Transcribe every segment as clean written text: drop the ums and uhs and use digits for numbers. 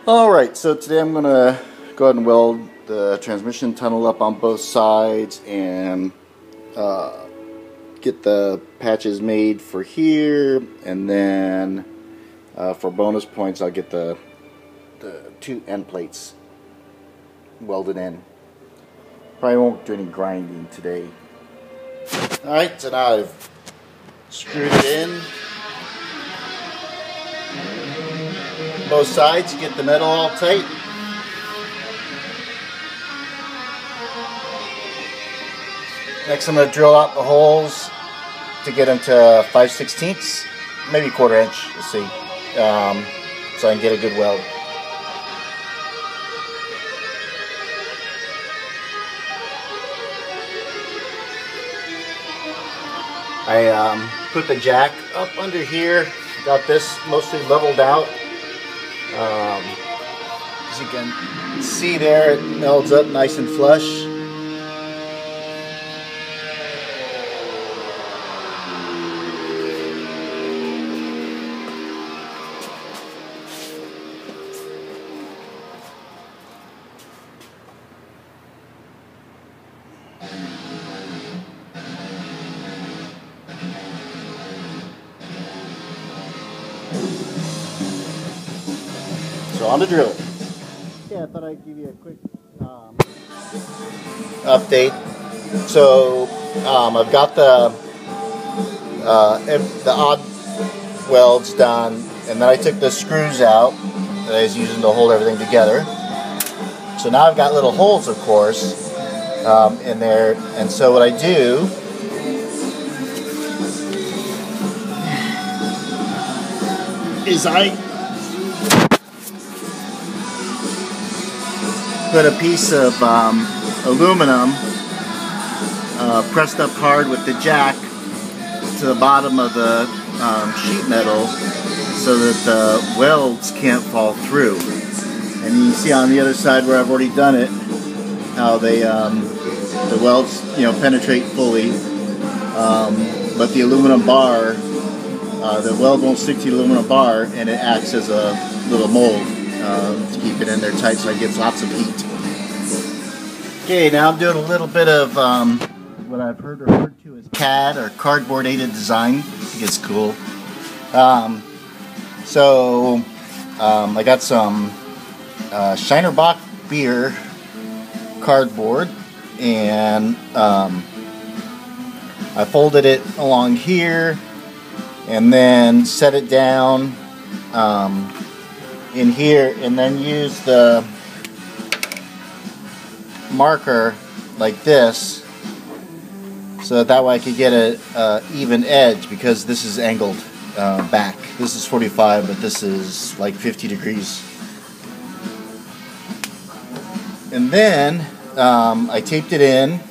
Alright, so today I'm going to go ahead and weld the transmission tunnel up on both sides and get the patches made for here, and then for bonus points I'll get the two end plates welded in. Probably won't do any grinding today. Alright, so now I've screwed it in both sides to get the metal all tight. Next I'm going to drill out the holes to get them to 5/16, maybe 1/4 inch, we'll see, so I can get a good weld. I put the jack up under here, got this mostly leveled out. As you can see there, it melds up nice and flush. So on to drill it. Yeah, I thought I'd give you a quick update. So I've got the odd welds done, and then I took the screws out that I was using to hold everything together. So now I've got little holes, of course, in there, and so what I do is I put a piece of aluminum pressed up hard with the jack to the bottom of the sheet metal so that the welds can't fall through. And you can see on the other side where I've already done it how they the welds penetrate fully, but the aluminum bar, the weld won't stick to the aluminum bar, and it acts as a little mold to keep it in there tight so it gets lots of heat. Okay, now I'm doing a little bit of what I've heard referred to as CAD, or cardboard aided design. I think it's cool. I got some Shiner Bock beer cardboard, and I folded it along here and then set it down in here, and then use the marker like this so that way I could get a even edge, because this is angled back. This is 45, but this is like 50 degrees. And then I taped it in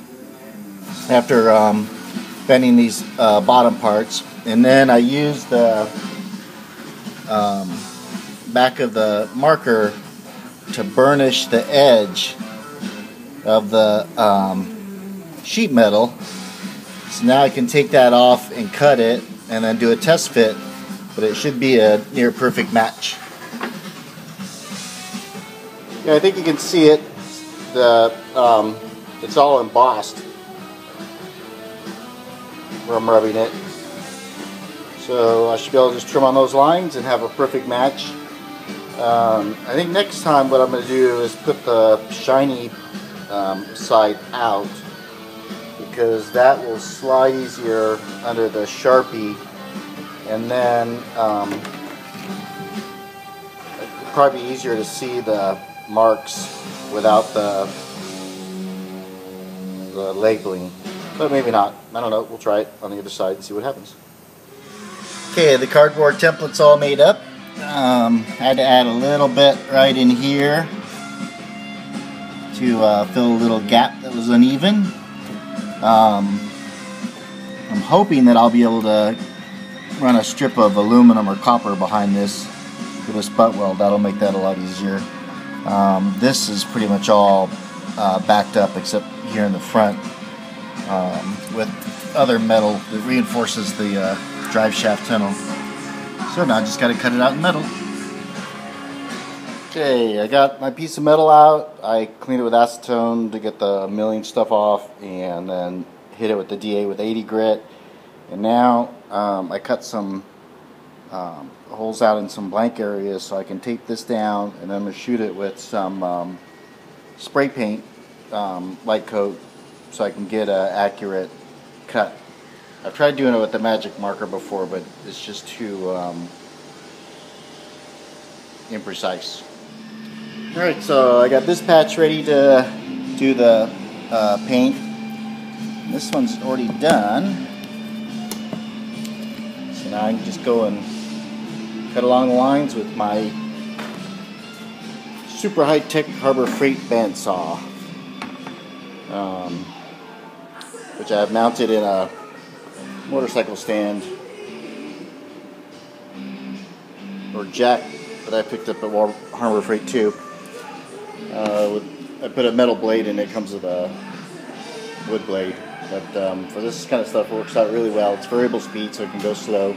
after bending these bottom parts, and then I used the back of the marker to burnish the edge of the sheet metal. So now I can take that off and cut it and then do a test fit, but it should be a near perfect match. Yeah, I think you can see it. It's all embossed where I'm rubbing it. So I should be able to just trim on those lines and have a perfect match. I think next time what I'm going to do is put the shiny side out, because that will slide easier under the Sharpie, and then it'll probably be easier to see the marks without the labeling, but maybe not. I don't know. We'll try it on the other side and see what happens. Okay, the cardboard template's all made up. Had to add a little bit right in here to fill a little gap that was uneven. I'm hoping that I'll be able to run a strip of aluminum or copper behind this for this butt weld. That'll make that a lot easier. This is pretty much all backed up except here in the front with other metal that reinforces the drive shaft tunnel. So now I just got to cut it out in metal. Okay, I got my piece of metal out. I cleaned it with acetone to get the milling stuff off, and then hit it with the DA with 80 grit. And now I cut some holes out in some blank areas so I can tape this down, and then I'm going to shoot it with some spray paint, light coat, so I can get an accurate cut. I've tried doing it with the magic marker before, but it's just too imprecise. Alright, so I got this patch ready to do the paint. This one's already done. So now I can just go and cut along the lines with my super high-tech Harbor Freight bandsaw, which I have mounted in a motorcycle stand or jack that I picked up at Harbor Freight too. I put a metal blade in it, comes with a wood blade, but for this kind of stuff it works out really well. It's variable speed, so it can go slow.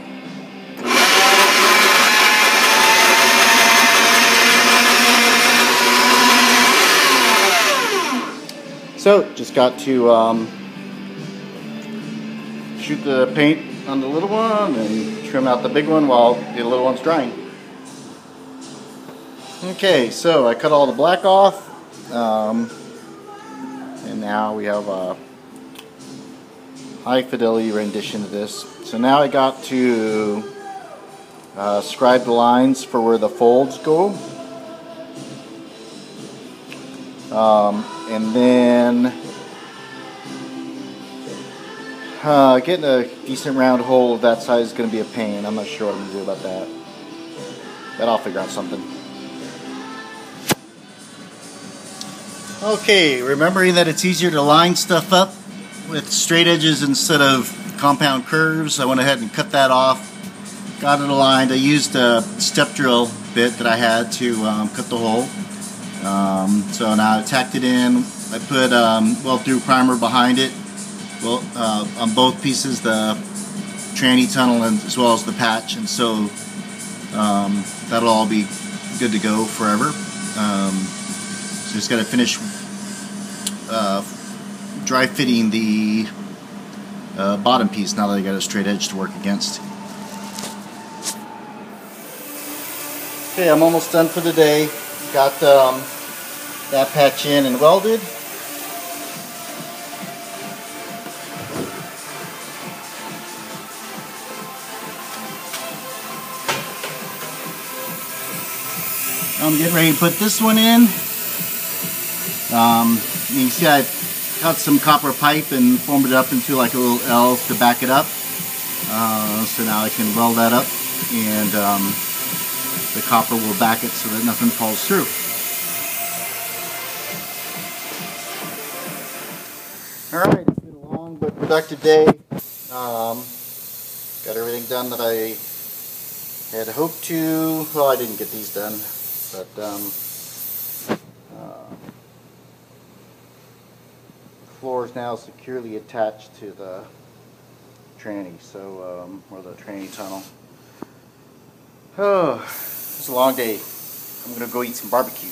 So just got to shoot the paint on the little one and trim out the big one while the little one's drying. Okay, so I cut all the black off, and now we have a high fidelity rendition of this. So now I got to scribe the lines for where the folds go, and then getting a decent round hole of that size is going to be a pain. I'm not sure what I'm going to do about that, but I'll figure out something. Okay, remembering that it's easier to line stuff up with straight edges instead of compound curves, I went ahead and cut that off, got it aligned. I used a step drill bit that I had to cut the hole. So now I tacked it in. I put well-through primer behind it, well, on both pieces, the tranny tunnel and as well as the patch, and so that'll all be good to go forever. So just got to finish dry fitting the bottom piece now that I got a straight edge to work against. Okay, I'm almost done for the day. Got that patch in and welded. I'm getting ready to put this one in. You can see I cut some copper pipe and formed it up into like a little L to back it up. So now I can weld that up, and the copper will back it so that nothing falls through. Alright, it's been a long but productive day. Got everything done that I had hoped to. Well, I didn't get these done, but the floor is now securely attached to the tranny, so or the tranny tunnel. Oh, it's a long day. I'm gonna go eat some barbecue.